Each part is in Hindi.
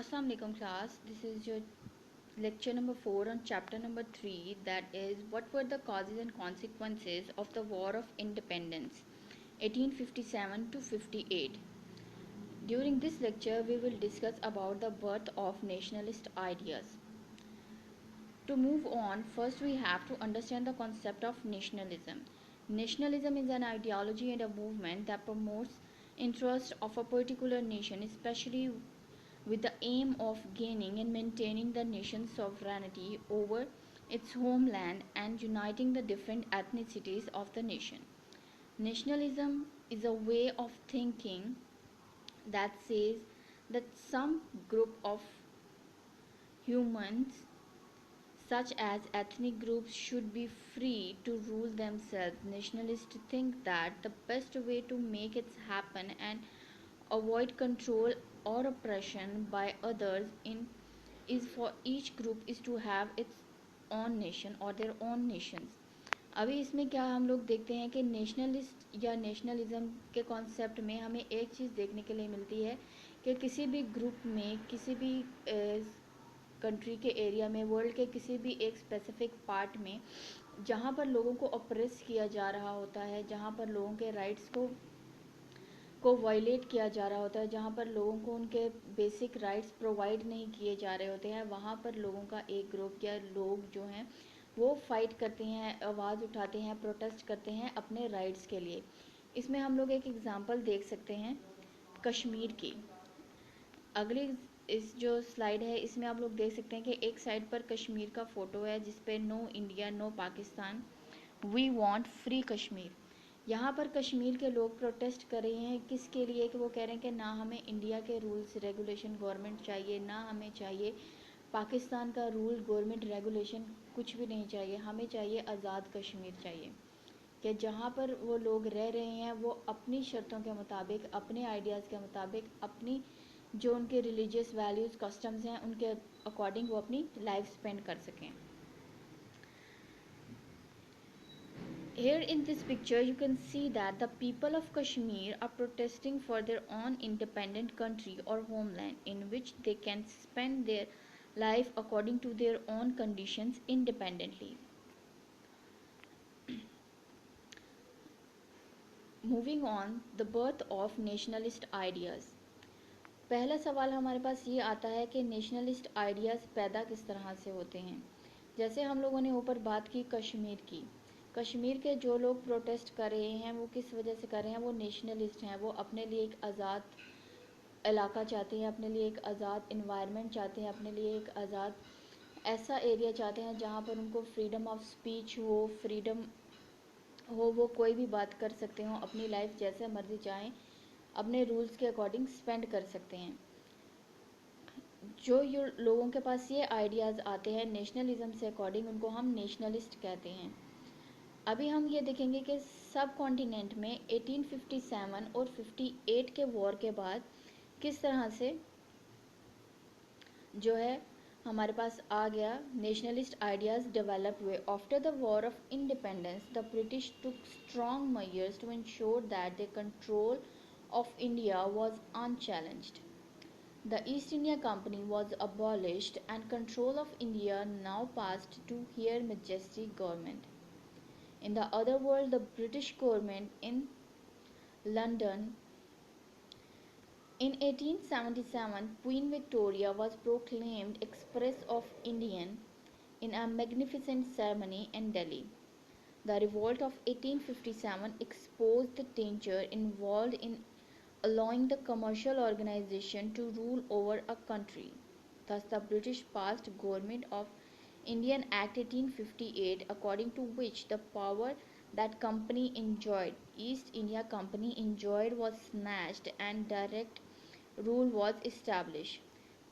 Assalamu alaikum class. This is your lecture number 4 on chapter number 3, that is what were the causes and consequences of the War of Independence 1857 to 58. During this lecture we will discuss about the birth of nationalist ideas. To move on, first we have to understand the concept of nationalism. Nationalism is an ideology and a movement that promotes interests of a particular nation, especially with the aim of gaining and maintaining the nation's sovereignty over its homeland and uniting the different ethnicities of the nation. Nationalism is a way of thinking that says that some group of humans, such as ethnic groups, should be free to rule themselves. Nationalists think that the best way to make it happen and avoid control or oppression by others in is for each group is to have its own nation or their own nations. अभी इसमें क्या हम लोग देखते हैं कि नेशनलिस्ट या नेशनलिज्म के कॉन्सेप्ट में हमें एक चीज़ देखने के लिए मिलती है कि किसी भी ग्रुप में, किसी भी कंट्री के एरिया में, वर्ल्ड के किसी भी एक स्पेसिफिक पार्ट में जहाँ पर लोगों को ऑप्रेस किया जा रहा होता है, जहाँ पर लोगों के राइट्स को वायलेट किया जा रहा होता है, जहाँ पर लोगों को उनके बेसिक राइट्स प्रोवाइड नहीं किए जा रहे होते हैं, वहाँ पर लोगों का एक ग्रुप या लोग जो हैं वो फाइट करते हैं, आवाज़ उठाते हैं, प्रोटेस्ट करते हैं अपने राइट्स के लिए. इसमें हम लोग एक एग्जांपल देख सकते हैं कश्मीर की. अगली इस जो स्लाइड है इसमें आप लोग देख सकते हैं कि एक साइड पर कश्मीर का फ़ोटो है जिस पे no India no Pakistan, we want free Kashmir. यहाँ पर कश्मीर के लोग प्रोटेस्ट कर रहे हैं किसके लिए, कि वो कह रहे हैं कि ना हमें इंडिया के रूल्स रेगुलेशन गवर्नमेंट चाहिए, ना हमें चाहिए पाकिस्तान का रूल गवर्नमेंट रेगुलेशन, कुछ भी नहीं चाहिए, हमें चाहिए आज़ाद कश्मीर चाहिए. कि जहाँ पर वो लोग रह रहे हैं वो अपनी शर्तों के मुताबिक, अपने आइडियाज़ के मुताबिक, अपनी जो उनके रिलीजियस वैल्यूज़ कस्टम्स हैं उनके अकॉर्डिंग वो अपनी लाइफ स्पेंड कर सकें. Here in this picture you can see that the people of Kashmir are protesting for their own independent country or homeland in which they can spend their life according to their own conditions independently. Moving on, the birth of nationalist ideas. पहला सवाल हमारे पास ये आता है कि नेशनलिस्ट आइडियाज़ पैदा किस तरह से होते हैं. जैसे हम लोगों ने ऊपर बात की कश्मीर की, कश्मीर के जो लोग प्रोटेस्ट कर रहे हैं वो किस वजह से कर रहे हैं, वो नेशनलिस्ट हैं, वो अपने लिए एक आज़ाद इलाका चाहते हैं, अपने लिए एक आज़ाद इन्वायरमेंट चाहते हैं, अपने लिए एक आज़ाद ऐसा एरिया चाहते हैं जहाँ पर उनको फ्रीडम ऑफ स्पीच हो, फ्रीडम हो, वो कोई भी बात कर सकते हो, अपनी लाइफ जैसे मर्जी चाहें अपने रूल्स के अकॉर्डिंग स्पेंड कर सकते हैं. जो लोगों के पास ये आइडियाज़ आते हैं नेशनलिज्म से अकॉर्डिंग, उनको हम नेशनलिस्ट कहते हैं. अभी हम ये देखेंगे कि सब कॉन्टिनेंट में 1857 और 58 के वॉर के बाद किस तरह से जो है हमारे पास आ गया, नेशनलिस्ट आइडियाज़ डेवलप हुए. After the war of independence the British took strong measures to ensure that the control of India was unchallenged. The East India Company was abolished and control of India now passed to Her Majesty's government. In the other world, the British government in London in 1877, Queen Victoria was proclaimed Empress of India in a magnificent ceremony in Delhi. The revolt of 1857 exposed the danger involved in allowing the commercial organization to rule over a country. Thus, the British passed Government of Indian Act 1858, according to which the power that company enjoyed, East India Company enjoyed, was snatched and direct rule was established.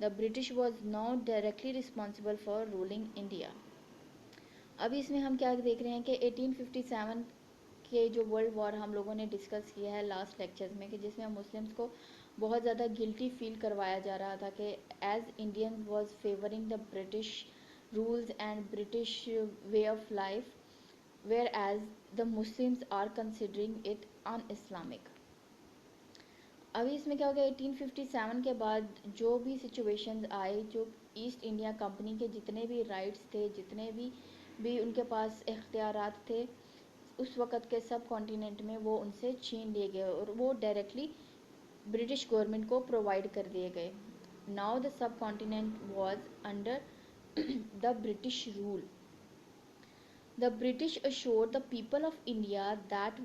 The British was now directly responsible for ruling India. अभी इसमें हम क्या देख रहे हैं कि 1857 के जो वर्ल्ड वॉर हम लोगों ने डिस्कस किया है लास्ट लेक्चर्स में, कि जिसमें मुस्लिम्स को बहुत ज़्यादा गिल्टी फील करवाया जा रहा था कि as Indian was favouring the British rules and British way of life, whereas the Muslims are considering it un-Islamic. अभी इसमें क्या हो गया, 1857 के बाद जो भी सिचुएशंस आए, जो ईस्ट इंडिया कंपनी के जितने भी राइट्स थे, जितने भी उनके पास इख्तियारात थे उस वक़्त के सब कॉन्टिनेंट में, वो उनसे छीन लिए गए और वो डायरेक्टली ब्रिटिश गवर्नमेंट को प्रोवाइड कर दिए गए. Now the sub continent was under the British rule. The British assured the people of India that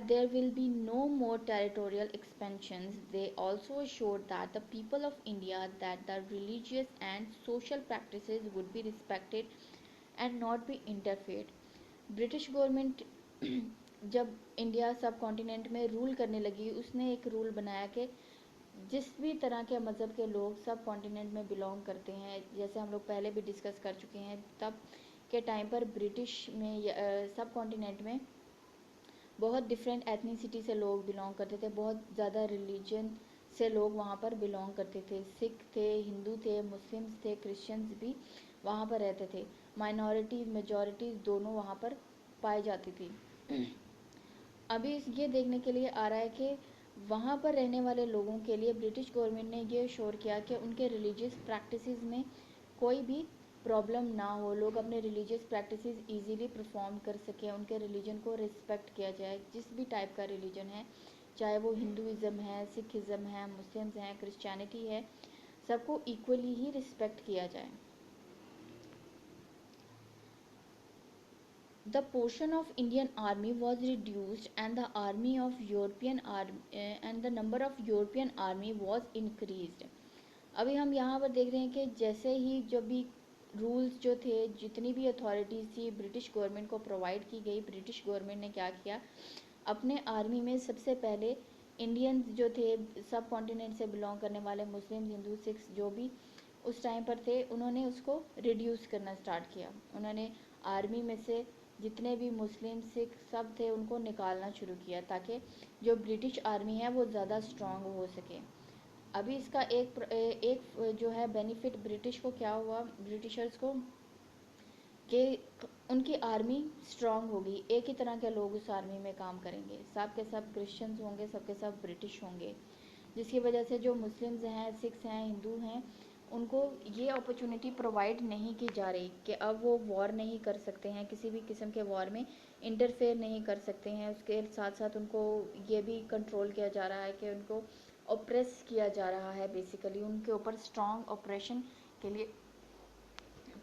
there will be no more territorial expansions. They also assured that the people of India that the religious and social practices would be respected and not be interfered. British government जब इंडिया सब कॉन्टिनेंट में रूल करने लगी, उसने एक रूल बनाया कि जिस भी तरह के मज़हब के लोग सब कॉन्टिनेंट में बिलोंग करते हैं, जैसे हम लोग पहले भी डिस्कस कर चुके हैं, तब के टाइम पर ब्रिटिश में सब कॉन्टिनेंट में बहुत डिफरेंट एथनिसिटी से लोग बिलोंग करते थे, बहुत ज़्यादा रिलीजन से लोग वहाँ पर बिलोंग करते थे. सिख थे, हिंदू थे, मुस्लिम्स थे, क्रिश्चियंस भी वहाँ पर रहते थे. माइनॉरिटीज़ मेजॉरिटीज़ दोनों वहाँ पर पाई जाती थी. अभी ये देखने के लिए आ रहा है कि वहाँ पर रहने वाले लोगों के लिए ब्रिटिश गवर्नमेंट ने ये श्योर किया कि उनके रिलीजियस प्रैक्टिसेस में कोई भी प्रॉब्लम ना हो, लोग अपने रिलीजियस प्रैक्टिसेस इजीली परफॉर्म कर सकें, उनके रिलीजन को रिस्पेक्ट किया जाए. जिस भी टाइप का रिलीजन है, चाहे वो हिंदुज़म है, सिखिज़म है, मुस्लिम्स हैं, क्रिश्चियनिटी है, सबको इक्वली ही रिस्पेक्ट किया जाए. The portion of Indian army was reduced and the number of European army was increased. अभी हम यहाँ पर देख रहे हैं कि जैसे ही जब भी रूल्स जो थे, जितनी भी अथॉरिटीज़ थी ब्रिटिश गवर्नमेंट को प्रोवाइड की गई, ब्रिटिश गवर्नमेंट ने क्या किया, अपने आर्मी में सबसे पहले इंडियंस जो थे, सब कॉन्टिनेंट से बिलोंग करने वाले मुस्लिम, हिंदू, सिख्स जो भी उस टाइम पर थे, उन्होंने उसको रिड्यूस करना स्टार्ट किया. उन्होंने आर्मी में से जितने भी मुस्लिम, सिख सब थे उनको निकालना शुरू किया ताकि जो ब्रिटिश आर्मी है वो ज़्यादा स्ट्रांग हो सके. अभी इसका एक जो है बेनिफिट ब्रिटिश को क्या हुआ, ब्रिटिशर्स को, कि उनकी आर्मी स्ट्रांग होगी, एक ही तरह के लोग उस आर्मी में काम करेंगे, सब के सब क्रिश्चियंस होंगे, सब के सब ब्रिटिश होंगे, जिसकी वजह से जो मुस्लिम्स हैं, सिख्स हैं, हिंदू हैं, उनको ये अपॉर्चुनिटी प्रोवाइड नहीं की जा रही कि अब वो वॉर नहीं कर सकते हैं, किसी भी किस्म के वॉर में इंटरफेयर नहीं कर सकते हैं. उसके साथ साथ उनको ये भी कंट्रोल किया जा रहा है कि उनको ऑप्रेस किया जा रहा है, बेसिकली उनके ऊपर स्ट्रॉन्ग ऑपरेशन के लिए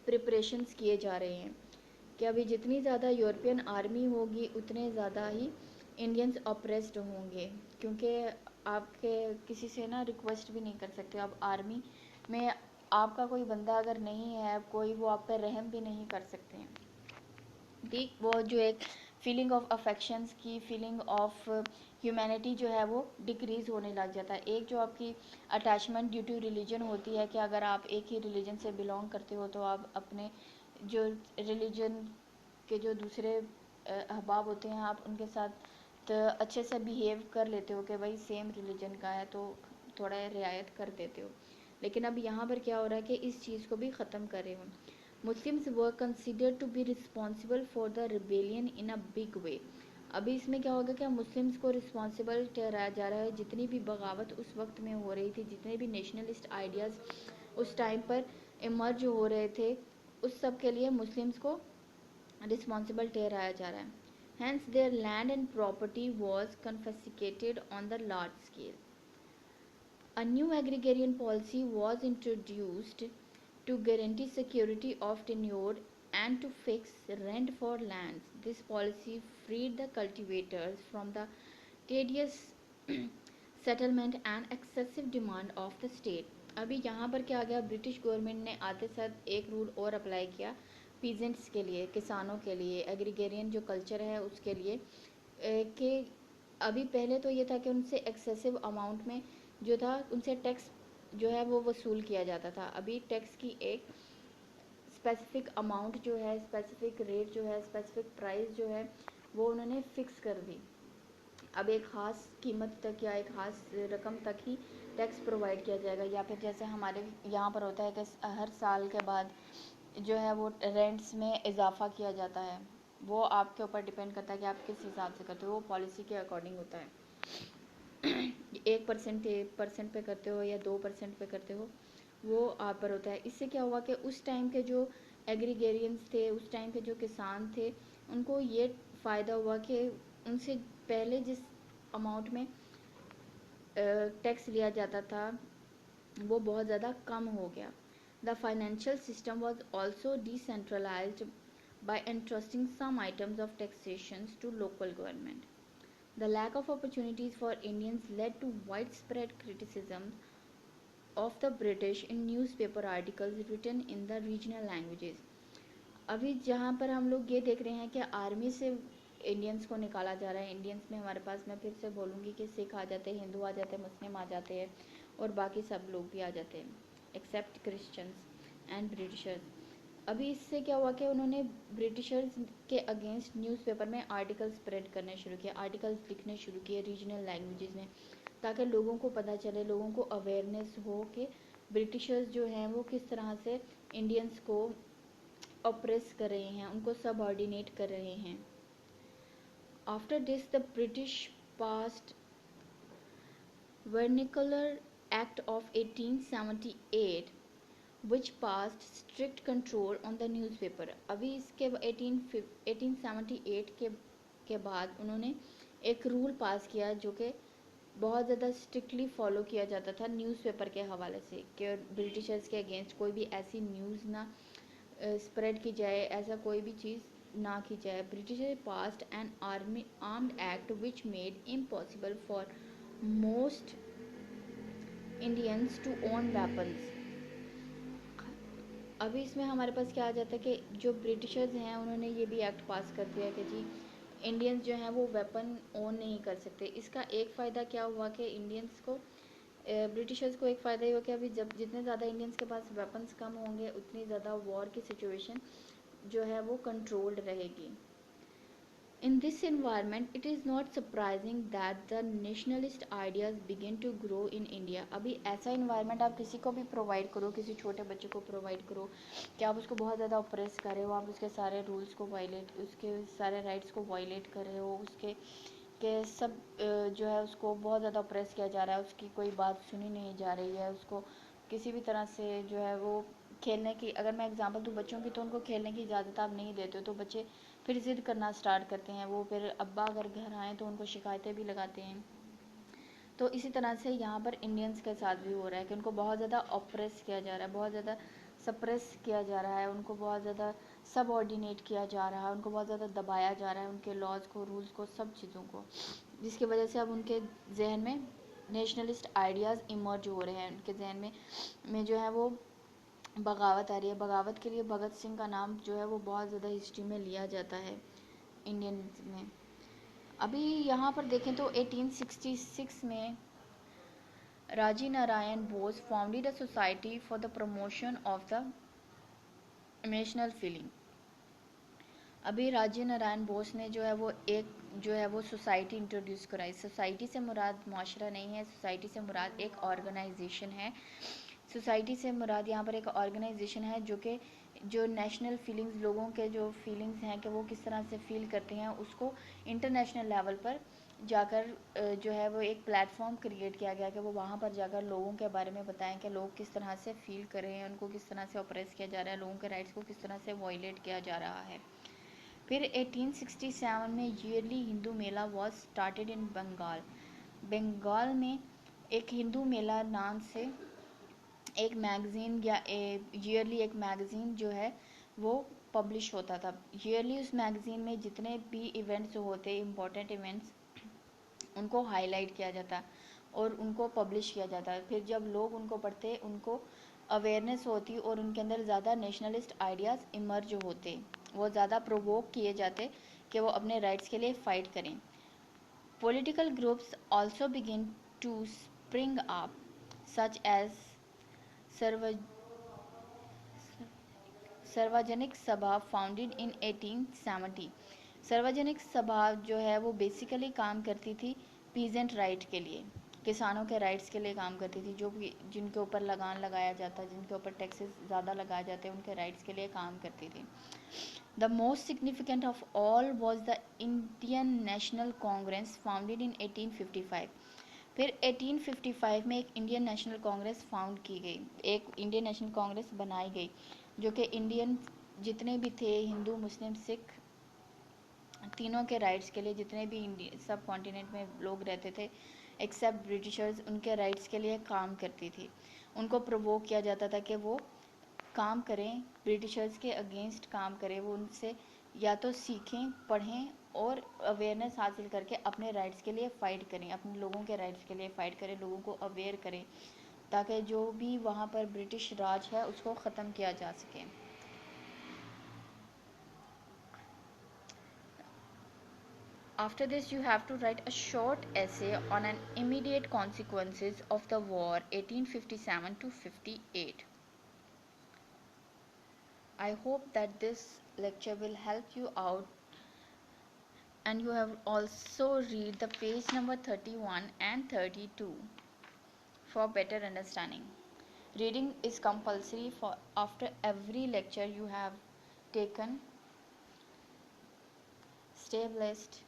प्रिपरेशंस किए जा रहे हैं कि अभी जितनी ज़्यादा यूरोपियन आर्मी होगी उतने ज़्यादा ही इंडियंस ऑप्रेस्ड होंगे, क्योंकि आपके किसी से ना रिक्वेस्ट भी नहीं कर सकते. अब आर्मी में आपका कोई बंदा अगर नहीं है, कोई, वो आप पर रहम भी नहीं कर सकते हैं. ठीक, वो जो एक फीलिंग ऑफ अफेक्शंस की, फीलिंग ऑफ ह्यूमैनिटी जो है वो डिक्रीज़ होने लग जाता है. एक जो आपकी अटैचमेंट ड्यू टू रिलीजन होती है कि अगर आप एक ही रिलीजन से बिलोंग करते हो तो आप अपने जो रिलीजन के जो दूसरे अहबाब होते हैं, आप उनके साथ तो अच्छे से बिहेव कर लेते हो कि भाई सेम रिलीजन का है तो थोड़ा रियायत कर देते हो. लेकिन अब यहाँ पर क्या हो रहा है कि इस चीज़ को भी ख़त्म कर रहे हो. Muslims were considered to be responsible for the rebellion in a big way. अभी इसमें क्या होगा कि मुस्लिम्स को रिस्पॉन्सिबल ठहराया जा रहा है. जितनी भी बगावत उस वक्त में हो रही थी, जितने भी नेशनलिस्ट आइडियाज़ उस टाइम पर इमर्ज हो रहे थे, उस सब के लिए मुस्लिम्स को रिस्पॉन्सिबल ठहराया जा रहा है. Hence their land and property was confiscated on the large scale. A new agrarian policy was introduced to guarantee security of tenure and to fix rent for lands. This policy freed the cultivators from the tedious settlement and excessive demand of the state. अभी यहाँ पर क्या आ गया, ब्रिटिश गवर्नमेंट ने आते साथ एक रूल और अप्लाई किया पीजेंट्स के लिए, किसानों के लिए, एग्रीगेरियन जो कल्चर है उसके लिए, कि अभी पहले तो ये था कि उनसे एक्सेसिव अमाउंट में जो था उनसे टैक्स जो है वो वसूल किया जाता था. अभी टैक्स की एक स्पेसिफिक अमाउंट जो है, स्पेसिफिक रेट जो है, स्पेसिफिक प्राइस जो है वो उन्होंने फ़िक्स कर दी. अब एक ख़ास कीमत तक या एक ख़ास रकम तक ही टैक्स प्रोवाइड किया जाएगा, या फिर जैसे हमारे यहाँ पर होता है कि हर साल के बाद जो है वो रेंट्स में इजाफा किया जाता है. वो आपके ऊपर डिपेंड करता है कि आप किस हिसाब से करते हो, वो पॉलिसी के अकॉर्डिंग होता है. 1% पे करते हो या 2% पे करते हो, वो आप पर होता है। इससे क्या हुआ कि उस टाइम के जो एग्रीगेरियंस थे, उस टाइम के जो किसान थे, उनको ये फ़ायदा हुआ कि उनसे पहले जिस अमाउंट में टैक्स लिया जाता था वो बहुत ज़्यादा कम हो गया। The financial system was also decentralised by entrusting some items of taxation to local government. The lack of opportunities for Indians led to widespread criticism of the British in newspaper articles written in the regional languages. अभी जहाँ पर हम लोग ये देख रहे हैं कि आर्मी से इंडियंस को निकाला जा रहा है। इंडियंस में हमारे पास, मैं फिर से बोलूँगी कि सिख आ जाते हैं, हिंदू आ जाते हैं, मुस्लिम आ जाते हैं और बाकी सब लोग भी आ जाते हैं एक्सेप्ट क्रिश्चियंस एंड ब्रिटिशर्स। अभी इससे क्या हुआ कि उन्होंने ब्रिटिशर्स के अगेंस्ट न्यूज़पेपर में आर्टिकल स्प्रेड करने शुरू किए, आर्टिकल्स लिखने शुरू किए रीजनल लैंग्वेजेस में, ताकि लोगों को पता चले, लोगों को अवेयरनेस हो कि ब्रिटिशर्स जो हैं वो किस तरह से इंडियंस को ऑप्रेस कर रहे हैं, उनको सबऑर्डिनेट कर रहे हैं। After this the British past vernacular act of 1878 which passed strict control on the newspaper। अभी इसके 1878 के बाद उन्होंने एक रूल पास किया जो कि बहुत ज़्यादा स्ट्रिक्टली फॉलो किया जाता था न्यूज़पेपर के हवाले से, कि ब्रिटिशर्स के अगेंस्ट कोई भी ऐसी न्यूज़ ना स्प्रेड की जाए, ऐसा कोई भी चीज़ ना की जाए। Britisher passed an Arms Act which made impossible for most Indians to own weapons. अभी इसमें हमारे पास क्या आ जाता है कि जो ब्रिटिशर्स हैं उन्होंने ये भी एक्ट पास कर दिया कि जी इंडियंस जो हैं वो वेपन ओन नहीं कर सकते। इसका एक फ़ायदा क्या हुआ कि इंडियंस को, ब्रिटिशर्स को एक फ़ायदा ये हो कि अभी जब जितने ज़्यादा इंडियंस के पास वेपन्स कम होंगे उतनी ज़्यादा वॉर की सिचुएशन जो है वो कंट्रोल्ड रहेगी। In this environment, it is not surprising that the nationalist ideas begin to grow in India। अभी ऐसा environment आप किसी को भी प्रोवाइड करो, किसी छोटे बच्चे को प्रोवाइड करो कि आप उसको बहुत ज़्यादा ऑप्रेस कर रहे हो, आप उसके सारे रूल्स को वायलेट, उसके सारे राइट्स को वायलेट कर रहे हो, उसके के सब जो है उसको बहुत ज़्यादा ऑप्रेस किया जा रहा है, उसकी कोई बात सुनी नहीं जा रही है, उसको किसी भी तरह से जो है वो खेलने की, अगर मैं एग्जांपल दूँ बच्चों की, तो उनको खेलने की इजाज़त आप नहीं देते हो तो बच्चे फिर ज़िद करना स्टार्ट करते हैं। वो फिर अब्बा अगर घर आएँ तो उनको शिकायतें भी लगाते हैं। तो इसी तरह से यहाँ पर इंडियंस के साथ भी हो रहा है कि उनको बहुत ज़्यादा ऑप्रेस किया जा रहा है, बहुत ज़्यादा सप्रेस किया जा रहा है, उनको बहुत ज़्यादा सबऑर्डिनेट किया जा रहा है, उनको बहुत ज़्यादा दबाया जा रहा है, उनके लॉज को, रूल्स को, सब चीज़ों को, जिसकी वजह से अब उनके जहन में नेशनलिस्ट आइडियाज़ इमर्ज हो रहे हैं। उनके जहन में जो है वो बगावत आ रही है। बगावत के लिए भगत सिंह का नाम जो है वो बहुत ज़्यादा हिस्ट्री में लिया जाता है इंडियन में। अभी यहाँ पर देखें तो 1866 में राजी Narayan Bose founded a society for the promotion of the national feeling. अभी राजी नारायण बोस ने जो है वो एक जो है वो सोसाइटी इंट्रोड्यूस कराई। सोसाइटी से मुराद माशरा नहीं है, सोसाइटी से मुराद एक ऑर्गेनाइजेशन है। सोसाइटी से मुराद यहाँ पर एक ऑर्गेनाइजेशन है जो कि जो नेशनल फीलिंग्स, लोगों के जो फीलिंग्स हैं कि वो किस तरह से फील करते हैं, उसको इंटरनेशनल लेवल पर जाकर जो है वो एक प्लेटफॉर्म क्रिएट किया गया कि वो वहाँ पर जाकर लोगों के बारे में बताएं कि लोग किस तरह से फील कर रहे हैं, उनको किस तरह से ऑप्रेस किया जा रहा है, लोगों के राइट्स को किस तरह से वायलेट किया जा रहा है। फिर 1867 में early Hindu Mela was started in Bengal. Bengal में एक हिंदू मेला नाम से एक मैगज़ीन या ईयरली एक मैगज़ीन जो है वो पब्लिश होता था। ईयरली उस मैगज़ीन में जितने भी इवेंट्स होते, इम्पोर्टेंट इवेंट्स, उनको हाईलाइट किया जाता और उनको पब्लिश किया जाता है। फिर जब लोग उनको पढ़ते उनको अवेयरनेस होती और उनके अंदर ज़्यादा नेशनलिस्ट आइडियाज़ इमर्ज होते, वो ज़्यादा प्रोवोक किए जाते कि वो अपने राइट्स के लिए फ़ाइट करें। Political groups also begin to spring up such as Sarvajanik Sabha founded in 1870। सार्वजनिक सभा जो है वो बेसिकली काम करती थी पीजेंट राइट के लिए, किसानों के राइट्स के लिए काम करती थी, जो कि जिनके ऊपर लगान लगाया जाता, जिनके ऊपर टैक्सेस ज़्यादा लगाए जाते, उनके राइट्स के लिए काम करती थी। The most significant of all was the Indian national Congress founded in 1855। फिर 1855 में एक इंडियन नेशनल कांग्रेस फाउंड की गई, एक इंडियन नेशनल कांग्रेस बनाई गई, जो कि इंडियन जितने भी थे, हिंदू मुस्लिम सिख, तीनों के राइट्स के लिए, जितने भी सब कॉन्टिनेंट में लोग रहते थे एक्सेप्ट ब्रिटिशर्स, उनके राइट्स के लिए काम करती थी। उनको प्रोवोक किया जाता था कि वो काम करें, ब्रिटिशर्स के अगेंस्ट काम करें, वो उनसे या तो सीखें, पढ़ें और अवेयरनेस हासिल करके अपने राइट्स के लिए फ़ाइट करें, अपने लोगों के राइट्स के लिए फ़ाइट करें, लोगों को अवेयर करें, ताकि जो भी वहाँ पर ब्रिटिश राज है उसको ख़त्म किया जा सके। After this, you have to write a short essay on an immediate consequences of the war 1857 to 58. I hope that this lecture will help you out, and you have also read the page number 31 and 32 for better understanding. Reading is compulsory for after every lecture you have taken. Stay blessed.